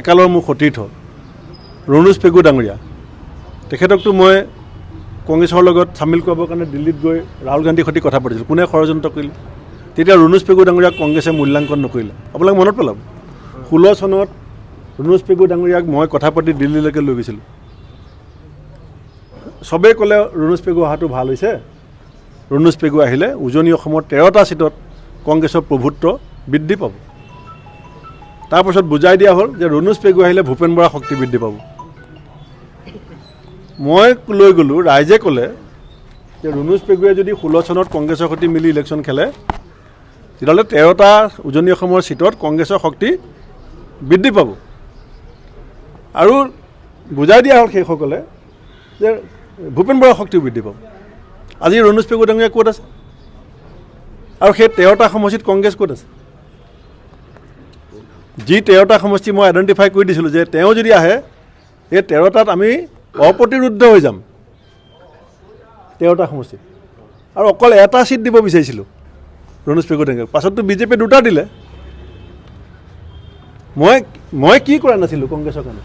একালৰ মোৰ সতীৰ্থ ৰণোজ পেগু ডাঙৰীয়া, তেখেতকতো মই কংগ্ৰেছৰ লগত চামিল কৰাবৰ কাৰণে দিল্লীত গৈ ৰাহুল গান্ধীৰ সৈতে কথা পাতিছিলোঁ। কোনে ষড়যন্ত্ৰ কৰিলে? তেতিয়া ৰণোজ পেগু ডাঙৰীয়াক কংগ্ৰেছে মূল্যাংকন নকৰিলে। আপোনালোকে মনত পেলাব, 16 চনত ৰণোজ পেগু ডাঙৰীয়াক মই কথা পাতি দিল্লীলৈকে লৈ গৈছিলোঁ। চবেই ক'লে ৰণোজ পেগু অহাটো ভাল হৈছে, ৰণোজ পেগু আহিলে উজনি অসমৰ 13টা চিটত কংগ্ৰেছৰ প্ৰভুত্ব বৃদ্ধি পাব। তাৰপাছত বুজাই দিয়া হ'ল যে ৰণোজ পেগু আহিলে ভূপেন বৰা শক্তি বৃদ্ধি পাব। মই লৈ গ'লোঁ, ৰাইজে ক'লে যে ৰণোজ পেগুৱে যদি 16 চনত কংগ্ৰেছৰ সৈতে মিলি ইলেকশ্যন খেলে, তেতিয়াহ'লে 13টা উজনি অসমৰ চিটত কংগ্ৰেছৰ শক্তি বৃদ্ধি পাব। আৰু বুজাই দিয়া হ'ল সেইসকলে যে ভূপেন বৰাৰ শক্তিও বৃদ্ধি পাব। আজি ৰণোজ পেগু ডাঙৰীয়া ক'ত আছে? আৰু সেই 13টা সমষ্টিত কংগ্ৰেছ ক'ত আছে? যি 13টা সমষ্টি মই আইডেণ্টিফাই কৰি দিছিলোঁ যে তেওঁ যদি আহে, সেই 13টাত আমি অপ্ৰতিৰোধ হৈ যাম। 13টা সমষ্টিত আৰু অকল এটা চিট দিব বিচাৰিছিলোঁ ৰণোজ পেগু ডাঙৰীয়াক। পাছততো বিজেপিয়ে 2টা দিলে। মই কি কৰা নাছিলোঁ কংগ্ৰেছৰ কাৰণে?